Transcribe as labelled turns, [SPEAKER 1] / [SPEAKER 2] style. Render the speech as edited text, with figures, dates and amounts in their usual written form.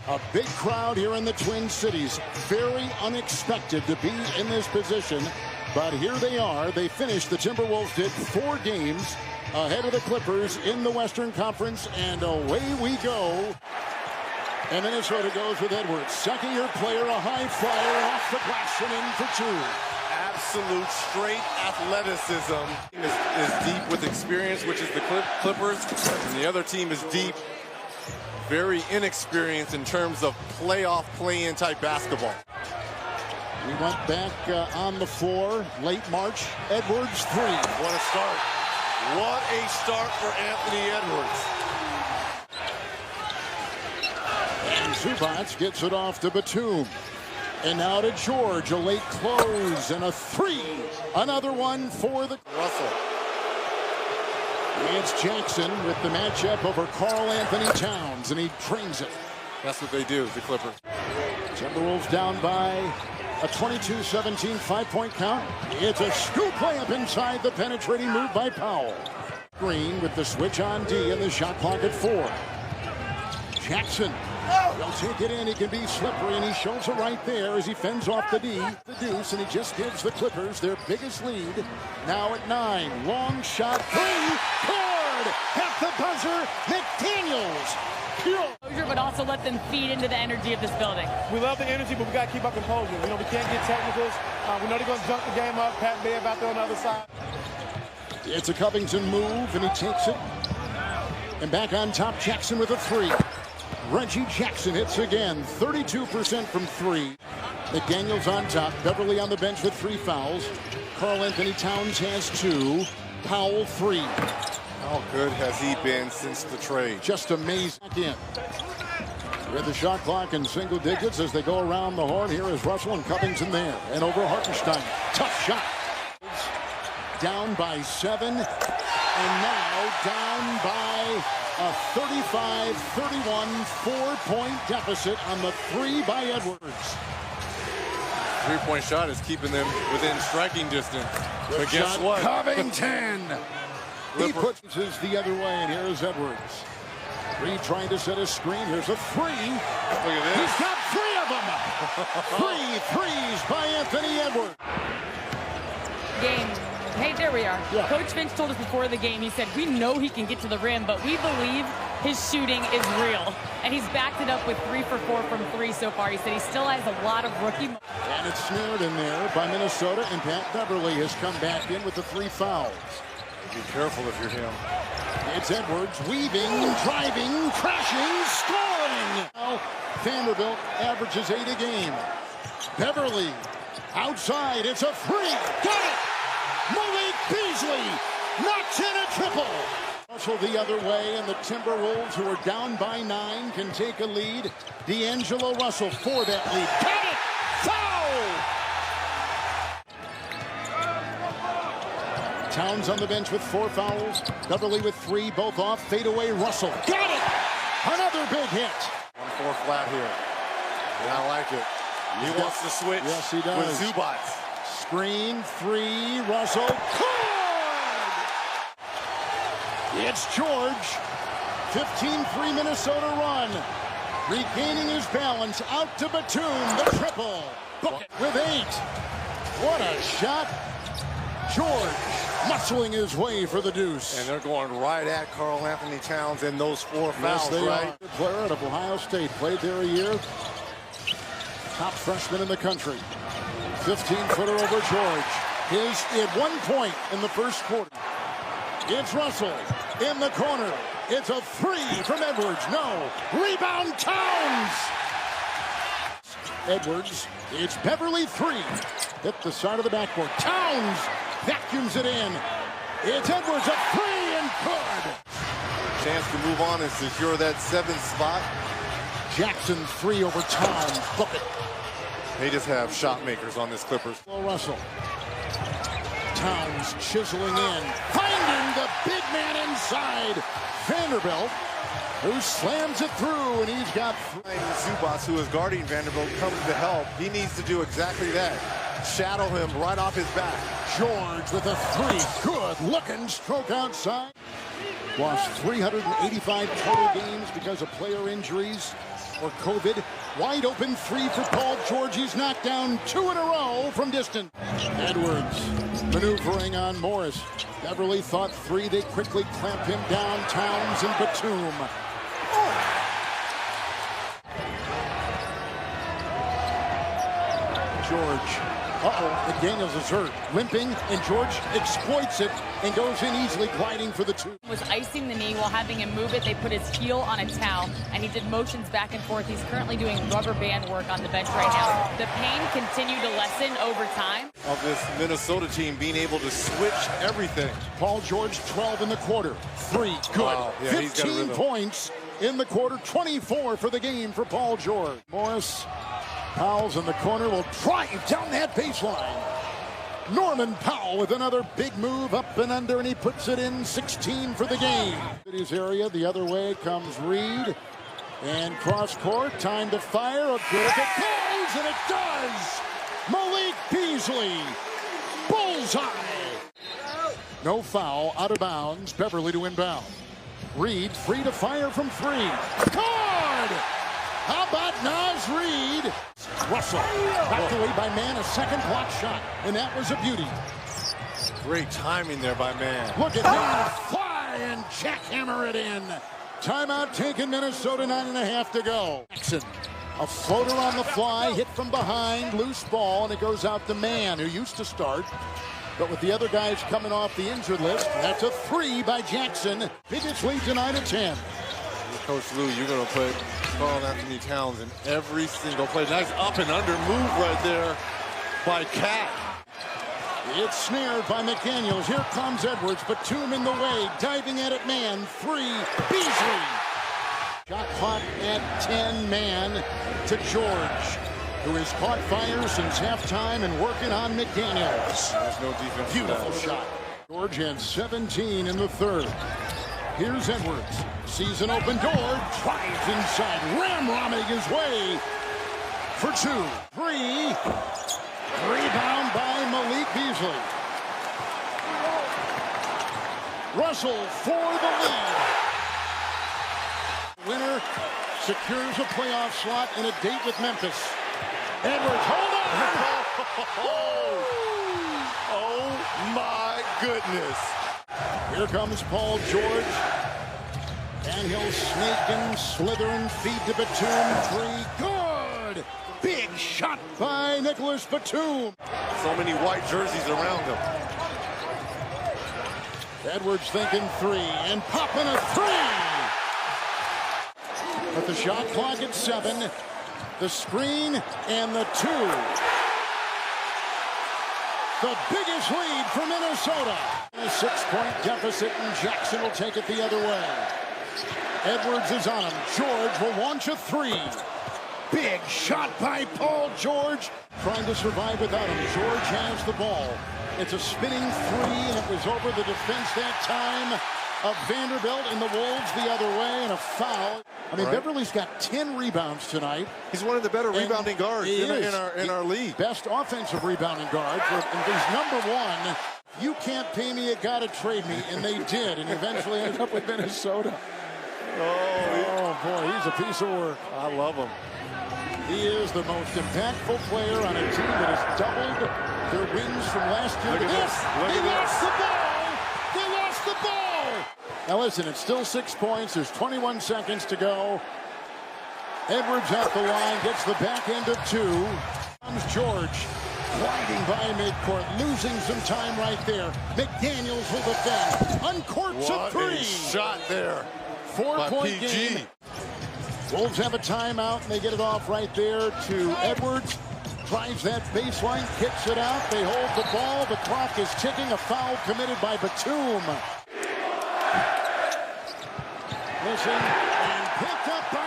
[SPEAKER 1] A big crowd here in the Twin Cities. Very unexpected to be in this position, but here they are. They finished, the Timberwolves did 4 games ahead of the Clippers in the Western Conference, and away we go. And Minnesota goes with Edwards. Second-year player, a high flyer, off the glass and in for 2.
[SPEAKER 2] Absolute straight athleticism. Is deep with experience, which is the Clippers, and the other team is deep, very inexperienced in terms of playoff play-in type basketball.
[SPEAKER 1] We went back on the floor, late March. Edwards 3.
[SPEAKER 2] What a start. What a start for Anthony Edwards.
[SPEAKER 1] And Zubac gets it off to Batum. And now to George, a late close and a 3. Another one for the
[SPEAKER 2] Russell.
[SPEAKER 1] It's Jackson with the matchup over Karl Anthony Towns, and he trains it.
[SPEAKER 2] That's what they do, the Clippers.
[SPEAKER 1] Timberwolves down by a 22-17 5-point count. It's a scoop layup inside, the penetrating move by Powell. Green with the switch on D and the shot clock at 4. Jackson will take it in. He can be slippery, and he shows it right there as he fends off the deuce, and he just gives the Clippers their biggest lead. Now at 9. Long shot. 3. Good. At the buzzer. McDaniels.
[SPEAKER 3] But also let them feed into the energy of this building.
[SPEAKER 4] We love the energy, but we got to keep our composure. You know, we can't get technicals. We know they're going to jump the game up. Pat Bev out there on the other side.
[SPEAKER 1] It's a Covington move, and he takes it. And back on top, Jackson with a 3. Reggie Jackson hits again, 32% from 3. McDaniels on top, Beverly on the bench with 3 fouls. Karl Anthony Towns has 2. Powell 3.
[SPEAKER 2] How good has he been since the trade?
[SPEAKER 1] Just amazing. Again. With the shot clock in single digits as they go around the horn. Here is Russell and Covington there. And over Hartenstein. Tough shot. Down by 7. And now down by a 35-31 4-point deficit on the 3 by Edwards.
[SPEAKER 2] 3-point shot is keeping them within striking distance. But guess
[SPEAKER 1] shot,
[SPEAKER 2] what?
[SPEAKER 1] Covington. He puts his the other way, and here is Edwards. Reed trying to set a screen. Here's a 3. Look
[SPEAKER 2] at this.
[SPEAKER 1] He's got 3 of them. 3 threes by Anthony Edwards.
[SPEAKER 3] Game. Hey, there we are.
[SPEAKER 1] Yeah.
[SPEAKER 3] Coach Finch told us before the game, he said, we know he can get to the rim, but we believe his shooting is real. And he's backed it up with 3 for 4 from 3 so far. He said he still has a lot of rookie.
[SPEAKER 1] And it's snared in there by Minnesota, and Pat Beverly has come back in with the 3 fouls.
[SPEAKER 2] Be careful if you're him.
[SPEAKER 1] It's Edwards weaving, driving, crashing, scoring. Now Vanderbilt averages 8 a game. Beverly outside. It's a 3. Got it. Malik Beasley knocks in a triple. Russell the other way, and the Timberwolves, who are down by 9, can take a lead. D'Angelo Russell for that lead. Got it. Foul. Towns on the bench with 4 fouls. Beverly with 3, both off. Fadeaway Russell. Got it! Another big hit.
[SPEAKER 2] 1-4 flat here. And I like it. He wants to switch.
[SPEAKER 1] Yes, he does.
[SPEAKER 2] With Zubac.
[SPEAKER 1] Screen 3. Russell. Good! It's George. 15-3 Minnesota run. Regaining his balance. Out to Batum. The triple. Book it with 8. What a shot. George muscling his way for the deuce.
[SPEAKER 2] And they're going right at Karl Anthony Towns in those 4 fouls,
[SPEAKER 1] yes, they
[SPEAKER 2] right?
[SPEAKER 1] are. Good player out of Ohio State. Played there a year. Top freshman in the country. 15-footer over George. At 1 point in the first quarter. It's Russell in the corner. It's a 3 from Edwards. No. Rebound Towns. Edwards. It's Beverly 3. Hit the side of the backboard. Towns vacuums it in. It's Edwards, a 3 and good.
[SPEAKER 2] Chance to move on and secure that 7th spot.
[SPEAKER 1] Jackson 3 over Towns. Book it.
[SPEAKER 2] They just have shot makers on this Clippers.
[SPEAKER 1] Russell. Towns chiseling in. Finding the big man inside. Vanderbilt, who slams it through, and he's got
[SPEAKER 2] Zubac, who is guarding Vanderbilt, comes to help. He needs to do exactly that. Shadow him right off his back.
[SPEAKER 1] George with a 3. Good looking stroke outside. Lost 385 total games because of player injuries. or COVID. Wide open three for Paul George. He's knocked down 2 in a row from distance. Edwards maneuvering on Morris. Beverly thought 3. They quickly clamp him down. Towns and Batum. George. McDaniels is hurt. Limping, and George exploits it and goes in easily, gliding for the 2.
[SPEAKER 3] Was icing the knee while having him move it. They put his heel on a towel, and he did motions back and forth. He's currently doing rubber band work on the bench right now. The pain continued to lessen over time.
[SPEAKER 2] Of this Minnesota team being able to switch everything.
[SPEAKER 1] Paul George, 12 in the quarter. 3, good.
[SPEAKER 2] Wow. Yeah,
[SPEAKER 1] 15 points in the quarter, 24 for the game for Paul George. Morris. Powell's in the corner, will drive down that baseline. Norman Powell with another big move up and under, and he puts it in. 16 for the game. His area, the other way comes Reed. And cross court, time to fire. A good if it goes, and it does! Malik Beasley, bullseye! No foul, out of bounds. Beverly to inbound. Reed free to fire from 3. Card! How about Naz Reid? Russell knocked away by Mann, a second block shot, and that was a beauty.
[SPEAKER 2] Great timing there by Mann.
[SPEAKER 1] Look at Mann fly and jackhammer it in. Timeout taken, Minnesota, 9.5 to go. Jackson, a floater on the fly, hit from behind, loose ball, and it goes out to Mann, who used to start. But with the other guys coming off the injured list, that's a 3 by Jackson. Biggest lead tonight at 10.
[SPEAKER 2] Coach Lou, you're going to play Karl Anthony Towns in every single play. Nice up and under move right there by Cat.
[SPEAKER 1] It's snared by McDaniels. Here comes Edwards. Batum in the way. Diving at it, Mann. 3. Beasley. Shot clock at 10. Mann to George, who has caught fire since halftime and working on McDaniels.
[SPEAKER 2] There's no defense.
[SPEAKER 1] Beautiful shot. George had 17 in the third. Here's Edwards. Sees an open door. Drives inside. Ramrodding his way for 2. 3. Rebound by Malik Beasley. Russell for the lead. Winner secures a playoff slot and a date with Memphis. Edwards, hold on!
[SPEAKER 2] Oh my goodness.
[SPEAKER 1] Here comes Paul George. And he'll snake and slither and feed to Batum. 3. Good! Big shot by Nicholas Batum.
[SPEAKER 2] So many white jerseys around him.
[SPEAKER 1] Edwards thinking 3 and popping a 3. But the shot clock at 7. The screen and the 2. The biggest lead for Minnesota. A 6-point deficit, and Jackson will take it the other way. Edwards is on him. George will launch a 3. Big shot by Paul George. Trying to survive without him. George has the ball. It's a spinning 3, and it was over the defense that time of Vanderbilt, and the Wolves the other way, and a foul. I mean, right. Beverly's got 10 rebounds tonight.
[SPEAKER 2] He's one of the better rebounding guards in our league.
[SPEAKER 1] Best offensive rebounding guard. And he's number 1. You can't pay me, you gotta trade me, and they did, and eventually ended up with Minnesota. Oh boy, he's a piece of work.
[SPEAKER 2] I love him.
[SPEAKER 1] He is the most impactful player on a team that has doubled their wins from last year.
[SPEAKER 2] Look at this.
[SPEAKER 1] They lost the ball. They lost the ball. Now listen, it's still 6 points. There's 21 seconds to go. Edwards at the line, gets the back end of 2. Comes George, gliding by midcourt, losing some time right there. McDaniels will defend. Uncorks a 3.
[SPEAKER 2] What a shot there.
[SPEAKER 1] 4-point game. Wolves have a timeout, and they get it off right there to Edwards. Drives that baseline, kicks it out. They hold the ball. The clock is ticking. A foul committed by Batum. Listen, and picked up by